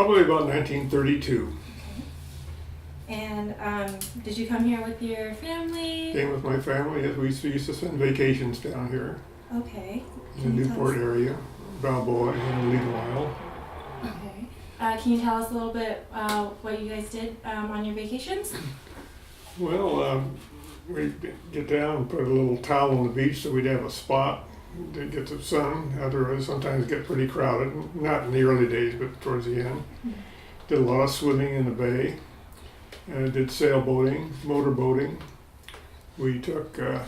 Probably about 1932. And did you come here with your family? Came with my family as we used to spend vacations down here Okay. in the Newport area, Balboa and Lido Isle. Okay. Can you tell us a little bit what you guys did on your vacations? Well, we get down and put a little towel on the beach so we'd have a spot to get the sun. Otherwise, sometimes get pretty crowded. Not in the early days, but towards the end. Did a lot of swimming in the bay. Did sailboating, motorboating. We took, my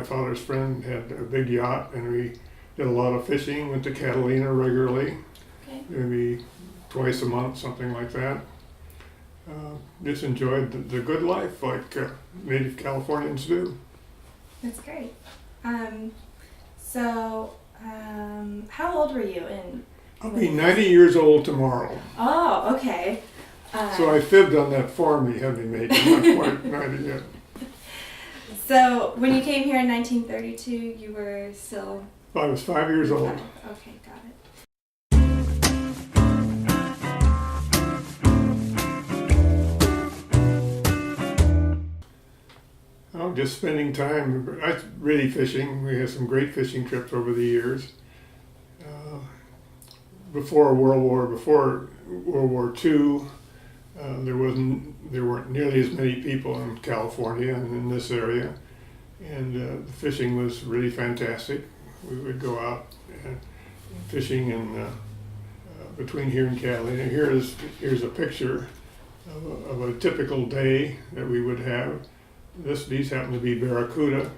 father's friend had a big yacht, and we did a lot of fishing. Went to Catalina regularly, Okay. maybe twice a month, something like that. Just enjoyed the good life like native Californians do. That's great. How old were you in? I'll be 90 years old tomorrow. Oh, okay. So I fibbed on that form you had me made. I'm not quite 90 yet. So when you came here in 1932, you were still... I was 5 years old. Okay, got it. Oh, just spending time, really fishing. We had some great fishing trips over the years. Before World War II, there weren't nearly as many people in California and in this area, and the fishing was really fantastic. We would go out fishing in between here and Catalina. Here's a picture of a typical day that we would have. These happen to be barracuda,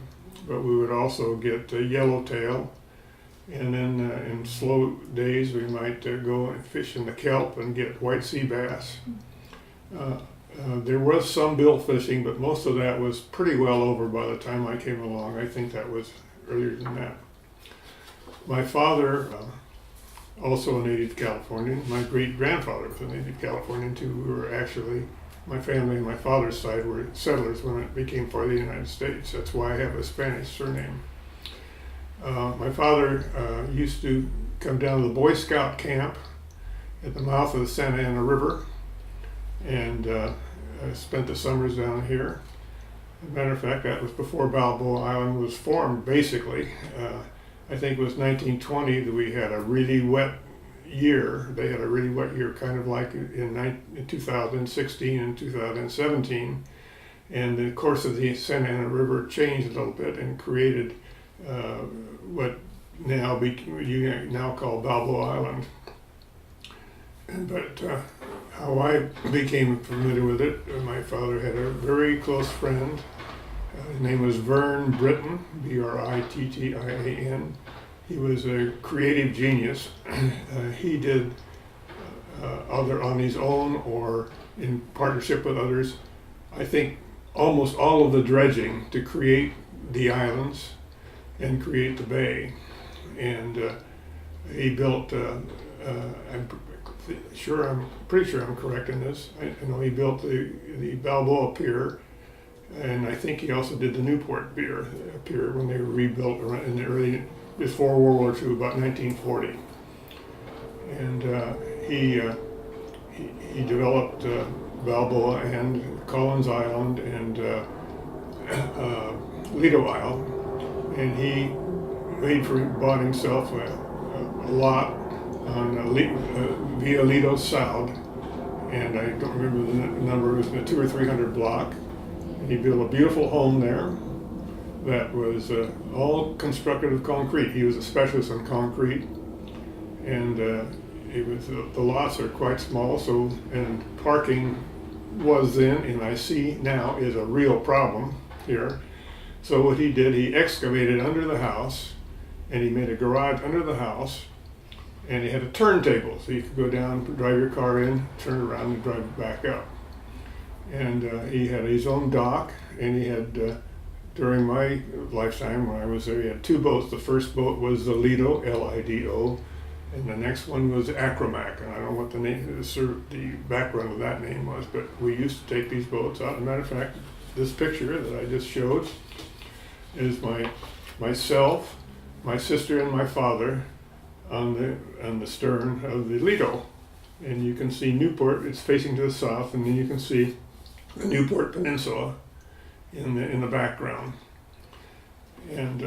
but we would also get yellowtail. And then in slow days, we might go and fish in the kelp and get white sea bass. There was some bill fishing, but most of that was pretty well over by the time I came along. I think that was earlier than that. My father, also a native Californian. My great-grandfather was a native Californian too. We were actually, my family on my father's side were settlers when it became part of the United States. That's why I have a Spanish surname. My father used to come down to the Boy Scout camp at the mouth of the Santa Ana River, and spent the summers down here. As a matter of fact, that was before Balboa Island was formed, basically. I think it was 1920 that we had a really wet year. They had a really wet year, kind of like in 2016 and 2017. And the course of the Santa Ana River changed a little bit and created what you now call Balboa Island. But how I became familiar with it, my father had a very close friend. His name was Vern Brittain, Brittain. He was a creative genius. He did either on his own or in partnership with others, I think almost all of the dredging to create the islands and create the bay. And he built, I'm pretty sure I'm correct in this. I know he built the Balboa Pier, and I think he also did the Newport Pier when they were rebuilt in the early, before World War II, about 1940. And he developed Balboa and Collins Island and Lido Isle, and he bought himself a lot on via Lido Sound, and I don't remember the number, it was a 200 or 300 block. And he built a beautiful home there that was all constructed of concrete. He was a specialist in concrete, and the lots are quite small, so, and parking was then, and I see now, is a real problem here. So what he did, he excavated under the house, and he made a garage under the house, and he had a turntable, so you could go down, drive your car in, turn around, and drive it back up. And he had his own dock, and he had, during my lifetime when I was there, he had two boats. The first boat was the Lido, Lido, and the next one was Acromac, and I don't know what the background of that name was, but we used to take these boats out. As a matter of fact, this picture that I just showed is myself, my sister, and my father on the stern of the Lido. And you can see Newport, it's facing to the south, and then you can see the Newport Peninsula in the background. And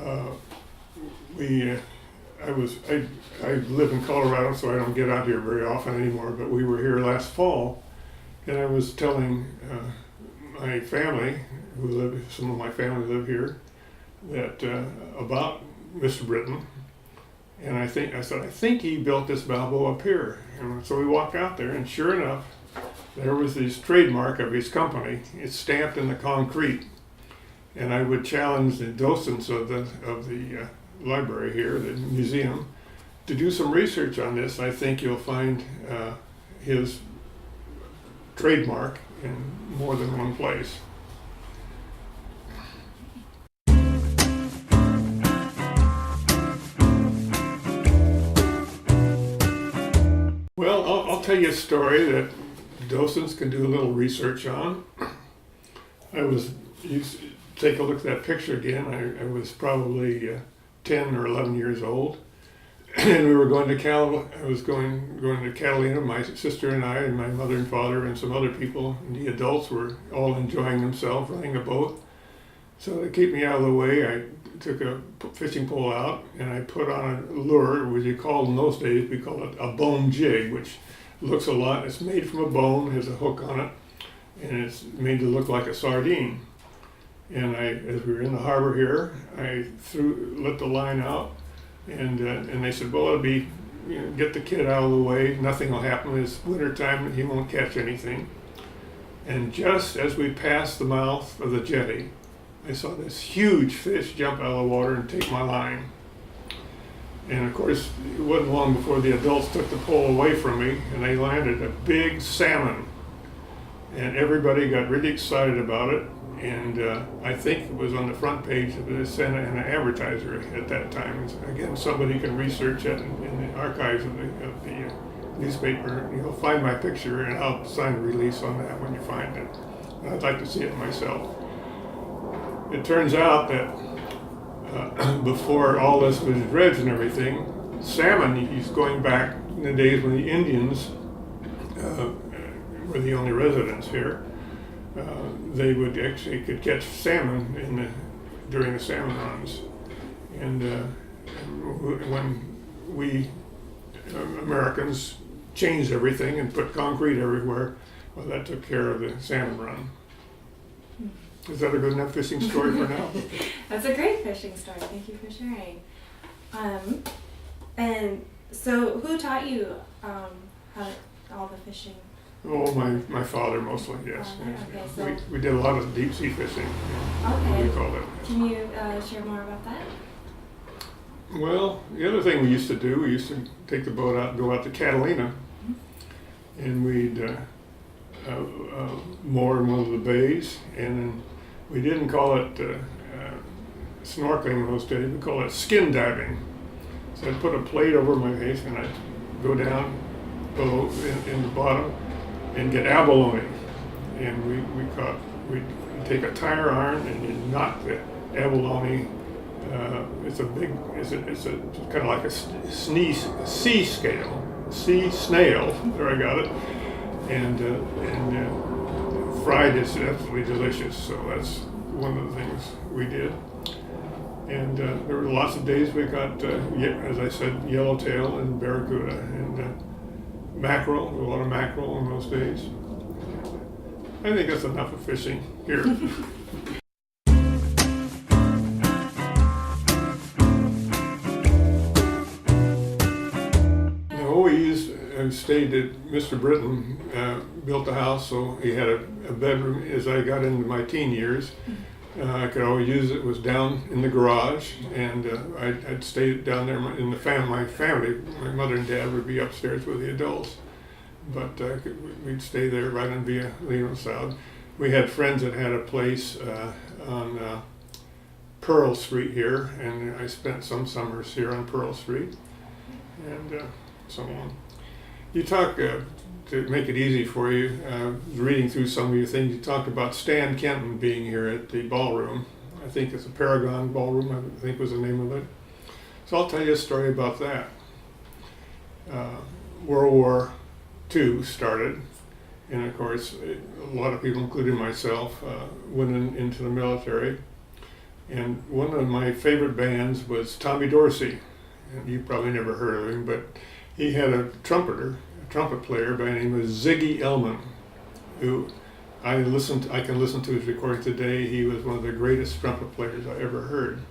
I live in Colorado, so I don't get out here very often anymore, but we were here last fall, and I was telling my family, some of my family live here, that about Mr. Brittain, and I said, I think he built this Balboa Pier. And so we walked out there, and sure enough, there was this trademark of his company. It's stamped in the concrete. And I would challenge the docents of the library here, the museum, to do some research on this. I think you'll find his trademark in more than one place. Well, I'll tell you a story that docents can do a little research on. You take a look at that picture again. I was probably 10 or 11 years old, and we were going to I was going to Catalina. My sister and I, and my mother and father, and some other people. And the adults were all enjoying themselves running a boat. So to keep me out of the way, I took a fishing pole out and I put on a lure, which you called in those days, we call it a bone jig, which looks a lot. It's made from a bone, has a hook on it, and it's made to look like a sardine. And as we were in the harbor here, I let the line out, and they said, well, it'll be, get the kid out of the way. Nothing will happen. It's winter time. He won't catch anything. And just as we passed the mouth of the jetty, I saw this huge fish jump out of the water and take my line. And of course, it wasn't long before the adults took the pole away from me, and they landed a big salmon. And everybody got really excited about it. And I think it was on the front page of the Santa Ana Advertiser at that time. Again, somebody can research it in the archives of the newspaper. You'll find my picture, and I'll sign a release on that when you find it. I'd like to see it myself. It turns out that before all this was dredged and everything, salmon, he's going back in the days when the Indians were the only residents here. They could catch salmon during the salmon runs. And when we Americans changed everything and put concrete everywhere, well, that took care of the salmon run. Is that a good enough fishing story for now? That's a great fishing story. Thank you for sharing. And so, who taught you how all the fishing? Oh, my father mostly, yes. Okay, so we did a lot of deep sea fishing. Okay. We call it. Can you share more about that? Well, the other thing we used to do, we used to take the boat out and go out to Catalina, and we'd moor in one of the bays, and then we didn't call it snorkeling in those days, we call it skin diving. So I'd put a plate over my face and I'd go down below in the bottom and get abalone. And we'd take a tire iron and you'd knock the abalone. It's a kind of like a sea snail. There, I got it. And fried is absolutely delicious. So that's one of the things we did. And there were lots of days we got, as I said, yellowtail and barracuda and mackerel. A lot of mackerel in those days. I think that's enough of fishing here. I stayed at Mr. Brittain, built a house, so he had a bedroom. As I got into my teen years, I could always use it. It was down in the garage, and I'd stay down there in the my family. My mother and dad would be upstairs with the adults, but we'd stay there right on Via Lino South. We had friends that had a place on Pearl Street here, and I spent some summers here on Pearl Street, and so on. You talk, to make it easy for you, reading through some of your things, you talked about Stan Kenton being here at the ballroom. I think it's a Paragon Ballroom, I think was the name of it. So I'll tell you a story about that. World War II started, and of course, a lot of people, including myself, went into the military. And one of my favorite bands was Tommy Dorsey. And you probably never heard of him, but he had a trumpet player by the name of Ziggy Elman, who I can listen to his recording today. He was one of the greatest trumpet players I ever heard.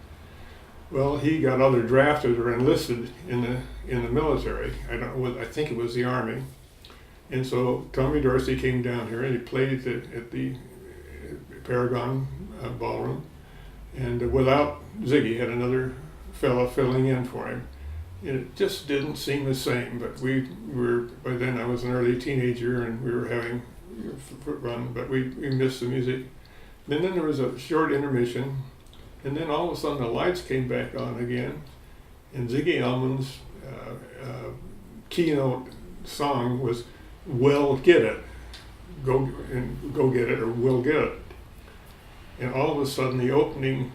Well, he got either drafted or enlisted in the military. I think it was the Army. And so Tommy Dorsey came down here and he played at the Paragon Ballroom. And without Ziggy, had another fellow filling in for him. And it just didn't seem the same. But by then I was an early teenager and we were having fun, but we missed the music. And then there was a short intermission. And then all of a sudden the lights came back on again, and Ziggy Elman's keynote song was "Well Get It," go get it, or "We'll get it." And all of a sudden the opening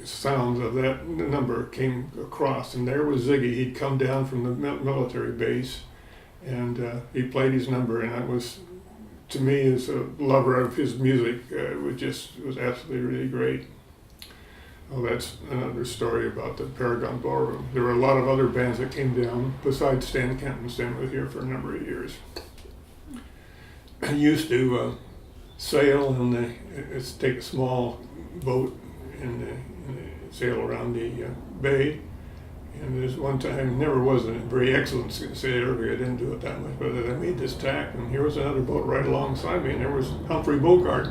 sounds of that number came across, and there was Ziggy. He'd come down from the military base, and he played his number, and that was, to me, as a lover of his music, was absolutely really great. Well, that's another story about the Paragon Ballroom. There were a lot of other bands that came down besides Stan Kenton. Stan was here for a number of years. I used to sail and take a small boat and sail around the bay. And there's one time, never was a very excellent sailor, I didn't do it that much, but I made this tack, and here was another boat right alongside me, and there was Humphrey Bogart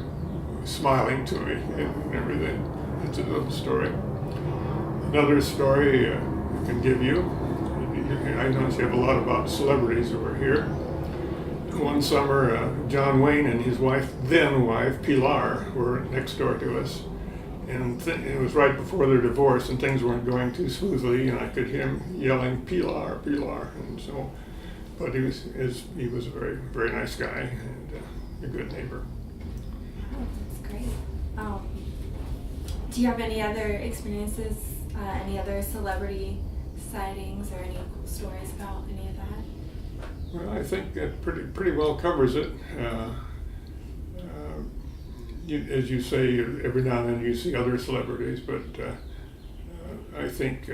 smiling to me and everything. It's another story. Another story I can give you. I know you have a lot about celebrities over here. One summer, John Wayne and his then wife, Pilar, were next door to us. And it was right before their divorce, and things weren't going too smoothly, and I could hear him yelling, "Pilar, Pilar." And so, but he was a very, very nice guy and a good neighbor. Oh, that's great. Do you have any other experiences, any other celebrity sightings, or any stories about any of that? Well, I think that pretty well covers it. As you say, every now and then you see other celebrities, but I think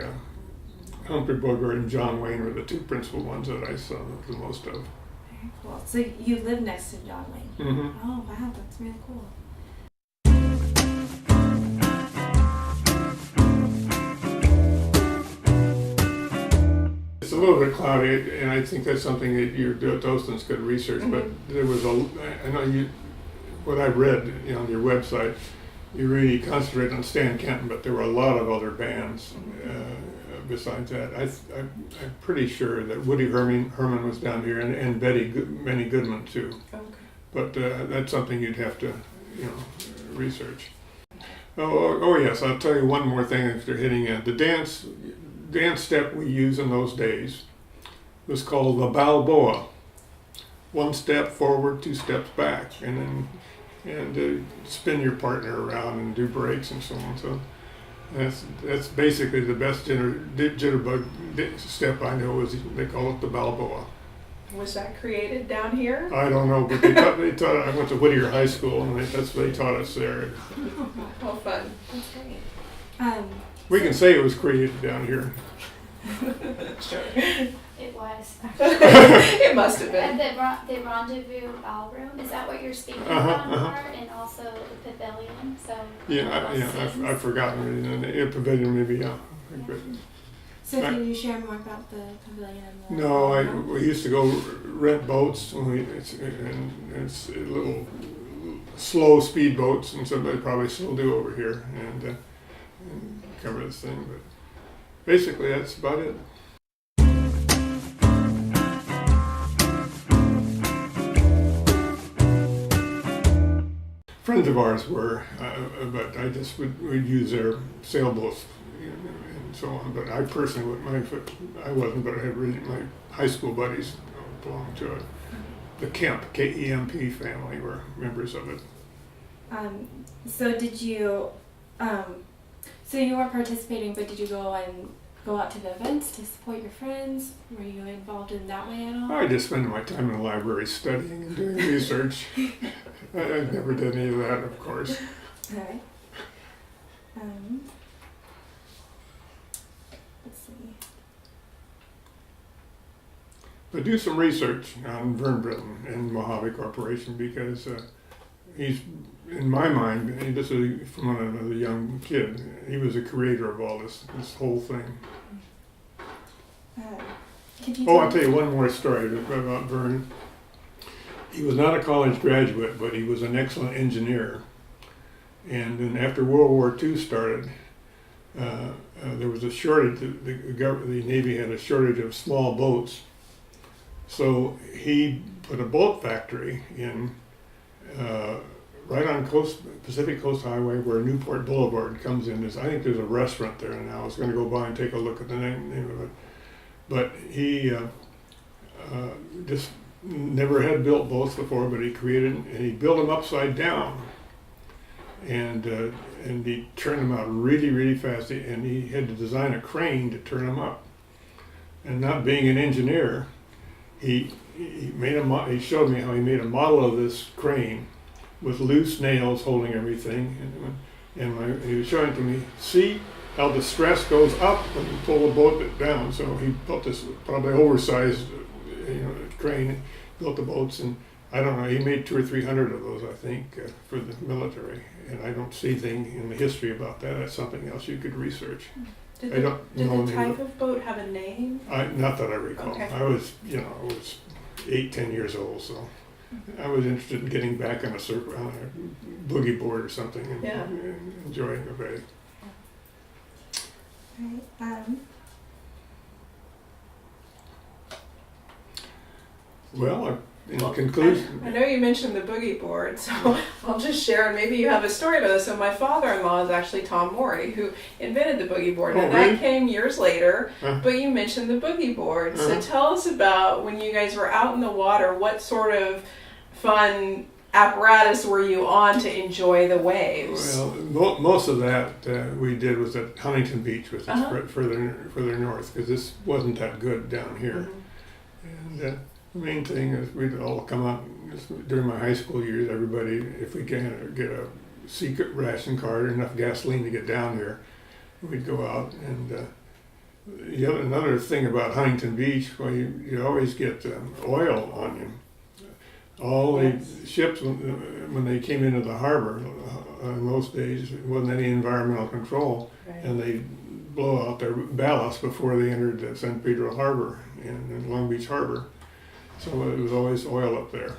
Humphrey Bogart and John Wayne were the two principal ones that I saw the most of. Very cool. So you live next to John Wayne? Mm-hmm. Oh, wow, that's really cool. It's a little bit cloudy, and I think that's something that your docents could research. Mm-hmm. But there was I know what I've read on your website, you really concentrate on Stan Kenton, but there were a lot of other bands besides that. I'm pretty sure that Woody Herman was down here, and Benny Goodman too. Okay. But that's something you'd have to research. Oh yes, I'll tell you one more thing after hitting it. The dance step we used in those days was called the Balboa. 1 step forward, 2 steps back, and spin your partner around and do breaks and so on. So that's basically the best jitterbug step I know. They call it the Balboa. Was that created down here? I don't know, but they taught. I went to Whittier High School, and that's what they taught us there. How fun! That's great. We can say it was created down here. Sure. It was. It must have been. And the Rendezvous Ballroom, is that what you're speaking about, Mark? And also the Pavilion? So I've forgotten the Pavilion maybe, yeah. So can you share more about the Pavilion? And the No, we used to go rent boats, and it's little slow speed boats, and somebody probably still do over here, and cover this thing, but basically that's about it. Friends of ours were, but I just would use their sailboats and so on. But I personally I wasn't, but I had my high school buddies belonged to it. The Kemp, K-E-M-P family were members of it. So did you, so you weren't participating, but did you go and go out to the events to support your friends? Were you involved in that way at all? I just spend my time in the library studying and doing research. I never did any of that, of course. All right. Let's see. But do some research on Vern Brittain and Mojave Corporation, because he's, in my mind, this is from when I was a young kid, he was the creator of all this whole thing. Could you Oh, I'll tell you one more story about Vern. He was not a college graduate, but he was an excellent engineer. And then after World War II started, there was a shortage. The Navy had a shortage of small boats. So he put a boat factory in right on Pacific Coast Highway, where Newport Boulevard comes in. I think there's a restaurant there now. I was going to go by and take a look at the name of it. But he just never had built boats before, but he built them upside down. And he turned them out really, really fast. And he had to design a crane to turn them up. And not being an engineer, he showed me how he made a model of this crane with loose nails holding everything, and he was showing it to me. See how the stress goes up when you pull the boat down. So he built this probably oversized, crane, built the boats, and I don't know. He made 200 or 300 of those, I think, for the military. And I don't see anything in the history about that. That's something else you could research. Did Did the type of boat have a name? Not that I recall. Okay. I was 8-10 years old, so I was interested in getting back on a boogie board or something and enjoying the bay. Right. Well, in conclusion, I know you mentioned the boogie board, so I'll just share, and maybe you have a story about this. So my father-in-law is actually Tom Morey, who invented the boogie board. Now really? that came years later, but you mentioned the boogie board. So tell us about when you guys were out in the water, what sort of fun apparatus were you on to enjoy the waves? well, most of that we did was at Huntington Beach, which is further north, because this wasn't that good down here. And the main thing is we'd all come out during my high school years. Everybody, if we can get a secret ration card or enough gasoline to get down there, we'd go out. And another thing about Huntington Beach, well, you always get oil on you. All the ships, when they came into the harbor in those days, there wasn't any environmental control, and they blow out their ballast before they entered San Pedro Harbor in Long Beach Harbor. So it was always oil up there.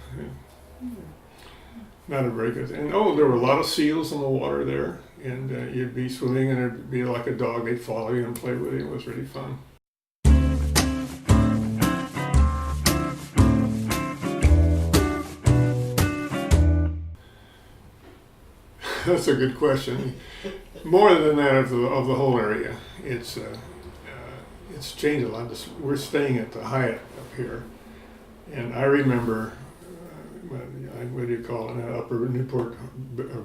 Not a very good thing. And there were a lot of seals in the water there, and you'd be swimming and it'd be like a dog. They'd follow you and play with you. It was really fun. That's a good question. More than that of the whole area, it's changed a lot. We're staying at the Hyatt up here. And I remember, what do you call it, Upper Newport,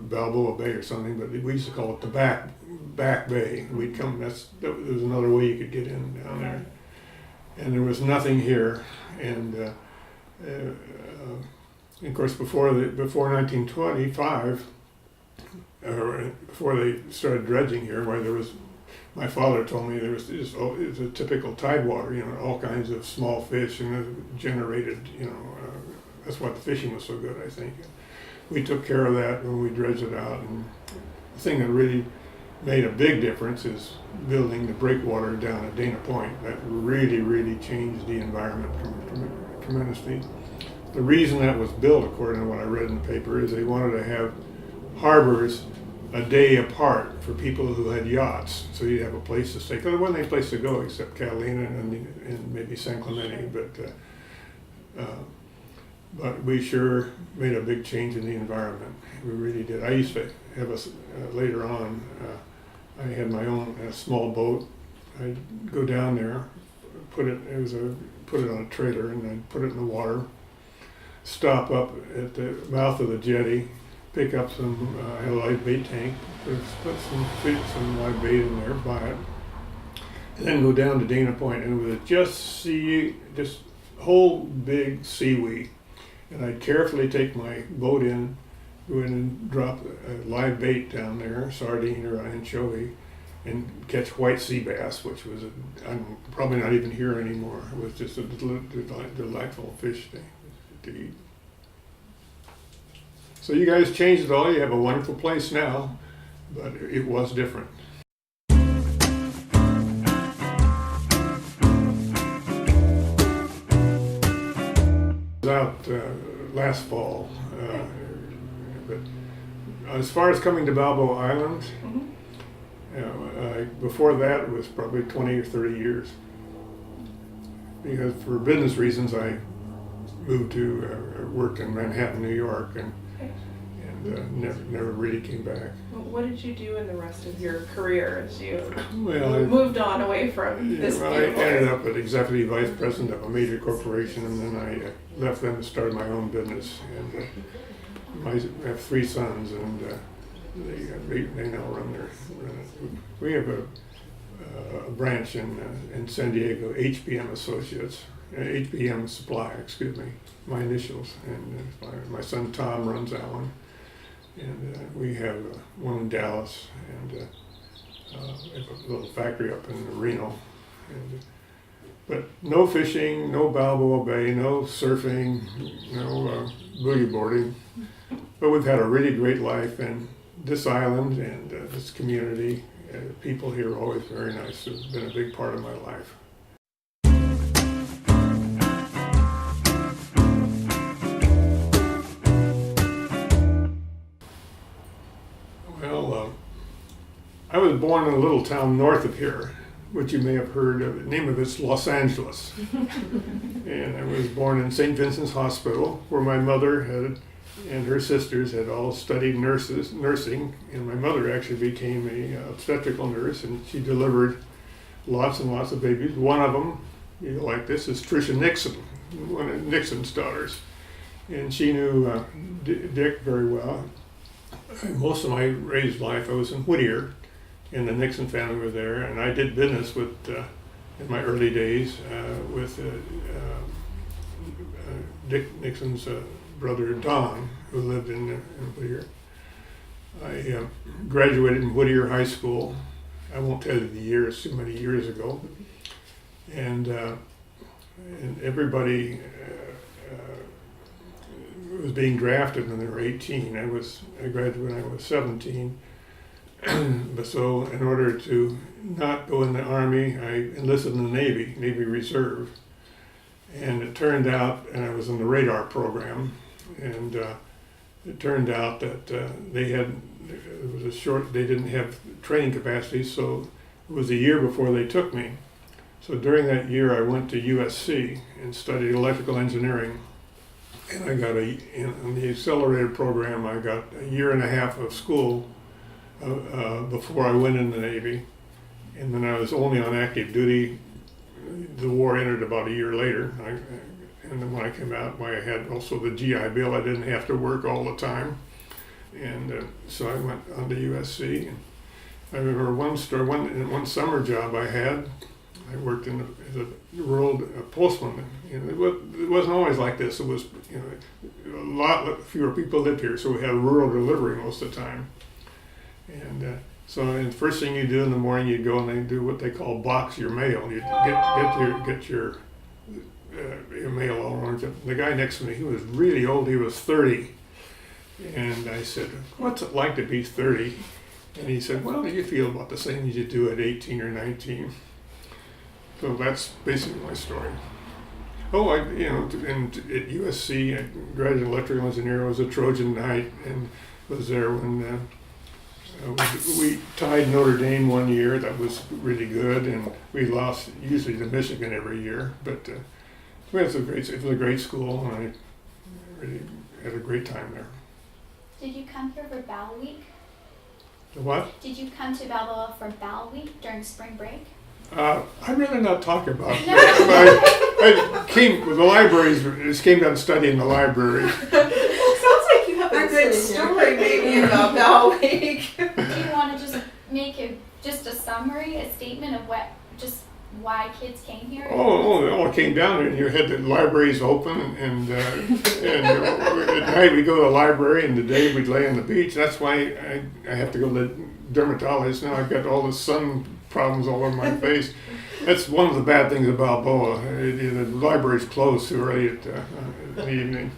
Balboa Bay or something, but we used to call it the back bay. We'd come, there was another way you could get in down there. And there was nothing here. And of course, before 1925, or before they started dredging here, where there was, my father told me there was just, it was a typical tidewater, all kinds of small fish, and it generated, that's why the fishing was so good, I think. We took care of that when we dredged it out, and the thing that really made a big difference is building the breakwater down at Dana Point. That really, really changed the environment tremendously. The reason that was built, according to what I read in the paper, is they wanted to have harbors a day apart for people who had yachts, so you'd have a place to stay. Because there wasn't any place to go except Catalina and maybe San Clemente, but we sure made a big change in the environment. We really did. I used to have later on, I had my own small boat. I'd go down there, put it on a trailer, and then put it in the water. Stop up at the mouth of the jetty, pick up some a live bait tank, put some live bait in there, buy it, and then go down to Dana Point, and it was just whole big seaweed. And I'd carefully take my boat in, go in and drop a live bait down there, sardine or anchovy, and catch white sea bass, which was I'm probably not even here anymore. It was just a delightful fish to eat. So you guys changed it all. You have a wonderful place now, but it was different. Out last fall, but as far as coming to Balboa Island, before that it was probably 20 or 30 years, because for business reasons I moved to worked in Manhattan, New York, and never really came back. What did you do in the rest of your career as you moved on away from this? I ended up as executive vice president of a major corporation, and then I left them and started my own business. And I have 3 sons, and they now run it. We have a branch in San Diego, HBM Associates, HBM Supply, excuse me, my initials, and my son Tom runs that one. And we have one in Dallas, and we have a little factory up in Reno. But no fishing, no Balboa Bay, no surfing, no boogie boarding. But we've had a really great life, and this island and this community, people here are always very nice. It's been a big part of my life. Well, I was born in a little town north of here, which you may have heard of. The name of it's Los Angeles. And I was born in St. Vincent's Hospital, where my mother and her sisters had all studied nursing, and my mother actually became a obstetrical nurse, and she delivered lots and lots of babies. One of them, like this, is Tricia Nixon, one of Nixon's daughters. And she knew Dick very well. Most of my raised life I was in Whittier, and the Nixon family were there, and I did business with, in my early days, with Dick Nixon's brother Don, who lived in Whittier. I graduated in Whittier High School. I won't tell you the years, too many years ago. And everybody was being drafted when they were 18. I graduated when I was 17. But so in order to not go in the Army, I enlisted in the Navy Reserve. And it turned out, and I was in the radar program, and it turned out that they didn't have training capacity, so it was a year before they took me. So during that year I went to USC and studied electrical engineering, and I got in the accelerated program, I got a year and a half of school before I went in the Navy, and then I was only on active duty. The war ended about a year later, and then when I came out, I had also the GI Bill. I didn't have to work all the time, and so I went on to USC. And I remember one summer job I had. I worked as a rural postman. It wasn't always like this. It was, a lot fewer people lived here, so we had rural delivery most of the time. And so the first thing you do in the morning, you go and they do what they call box your mail. You get your mail all around. The guy next to me, he was really old. He was 30, and I said, "What's it like to be 30?" And he said, "Well, you feel about the same as you do at 18 or 19." So that's basically my story. Oh, and at USC, I graduated electrical engineer. I was a Trojan Knight and was there when we tied Notre Dame one year. That was really good, and we lost usually to Michigan every year. But it was a great school, and I really had a great time there. Did you come here for Bal Week? The what? Did you come to Balboa for Bal Week during spring break? I'd rather not talk about it. I came with the libraries. Just came down to study in the library. Sounds like you have a good story, maybe about Bal Week. Do you want to just make a summary, a statement of what, just why kids came here? It came down there, and you had the libraries open, and at night we'd go to the library, and the day we'd lay on the beach. That's why I have to go to the dermatologist now. I've got all the sun problems all over my face. That's one of the bad things about Balboa. The library's closed too early in the evening.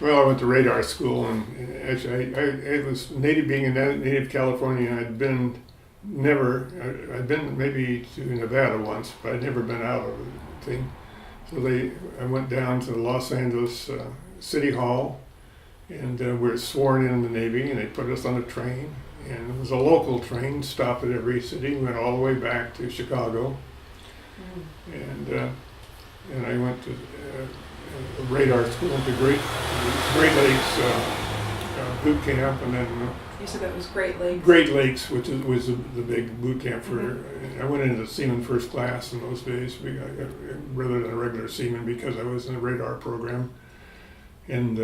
Well, I went to radar school, and actually, I was being a native Californian. I'd been maybe to Nevada once, but I'd never been out of the thing. So I went down to Los Angeles City Hall, and we were sworn in the Navy, and they put us on a train, and it was a local train, stopped at every city, went all the way back to Chicago, and I went to radar school at the Great Lakes boot camp, and then You said that was Great Lakes. Great Lakes, which was the big boot camp for. I went into Seaman First Class in those days, rather than a regular seaman, because I was in the radar program. And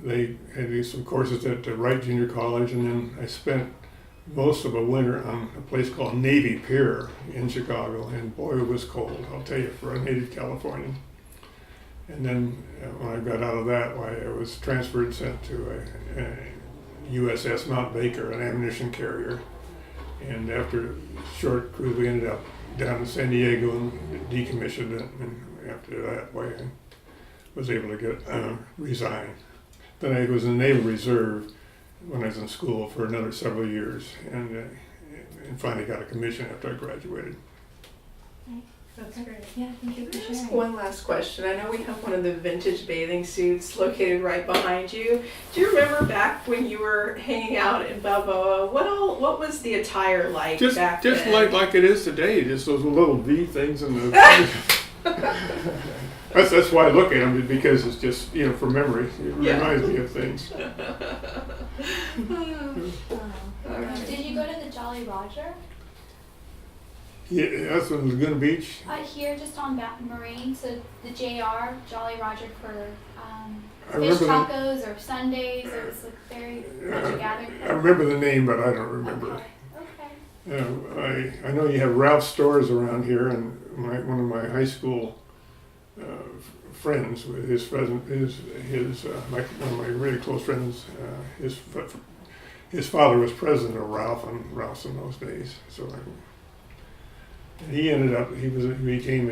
they had some courses at Wright Junior College, and then I spent most of a winter on a place called Navy Pier in Chicago, and boy, it was cold, I'll tell you, for a native Californian. And then when I got out of that, I was transferred and sent to a USS Mount Baker, an ammunition carrier. And after a short cruise, we ended up down in San Diego and decommissioned it. And after that, I was able to resign. Then I was in the Naval Reserve when I was in school for another several years, and finally got a commission after I graduated. That's great. Yeah, thank you for Can I ask sharing. one last question? I know we have one of the vintage bathing suits located right behind you. Do you remember back when you were hanging out in Balboa? What was the attire like back then? Just like it is today, just those little V things and the. That's why I look at them, because it's just, for memory. It reminds me of things. Did you go to the Jolly Roger? Yeah, that's on Laguna Beach. Here, just on Marine, so the JR, Jolly Roger, for I fish remember tacos or Sundays. It was like very much a gathering. I remember the name, but I don't remember. Okay. I know you have Ralph's stores around here, and one of my high school friends, one of my really close friends, his father was president of Ralph's in those days. So he became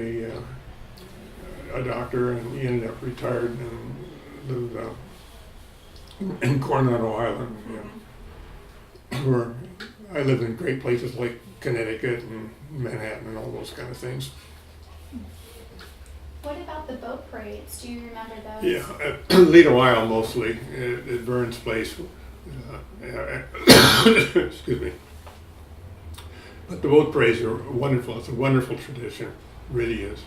a doctor, and he ended up retired and lived in Coronado Island. Where I lived in great places like Connecticut and Manhattan and all those kind of things. What about the boat parades? Do you remember those? Yeah, at Lido Isle mostly, at Vern's place. Excuse me. But the boat parades are wonderful. It's a wonderful tradition, really is.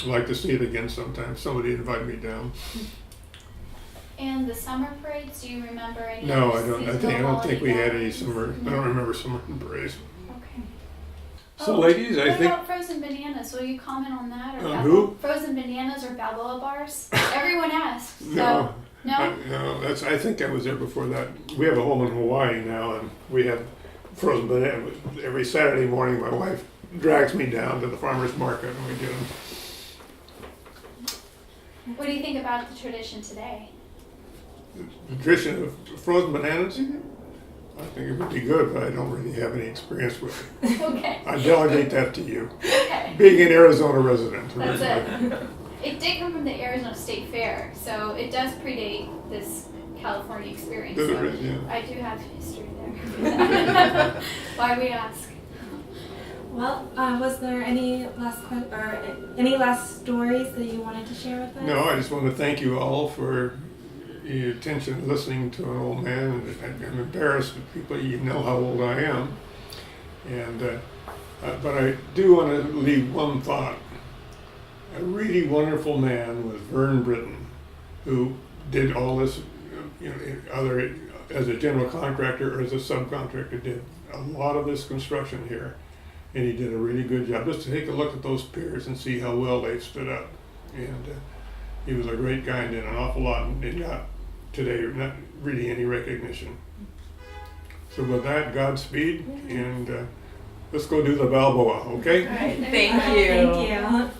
I'd like to see it again sometime. Somebody invite me down. And the summer parades, do you remember any? No, of I the don't. I seasonal don't think we had any holiday summer. gatherings? I don't remember summer parades. Okay. So, ladies, I what think. about frozen bananas? Will you comment on that? Or Who? Frozen bananas or Balboa bars? Everyone asks. So, No. no? No, I think I was there before that. We have a home in Hawaii now, and we have frozen bananas. Every Saturday morning, my wife drags me down to the farmer's market, and we get them. What do you think about the tradition today? The tradition of frozen bananas? Mm-hmm. I think it would be good, but I don't really have any experience with it. Okay. I delegate that to you. Okay. Being an Arizona resident. That's it. It did come from the Arizona State Fair, so it does predate this California experience. Does it So really? Yeah. I do have history there. Why we ask? Well, was there any any last stories that you wanted to share with us? No, I just want to thank you all for your attention listening to an old man. I'm embarrassed that people even know how old I am. But I do want to leave one thought. A really wonderful man was Vern Brittain, who did all this, either as a general contractor or as a subcontractor, did a lot of this construction here. And he did a really good job. Just to take a look at those piers and see how well they've stood up. And he was a great guy and did an awful lot, and got today, not really any recognition. So with that, Godspeed, and let's go do the Balboa, okay? All right, There thank you go. you. Thank you.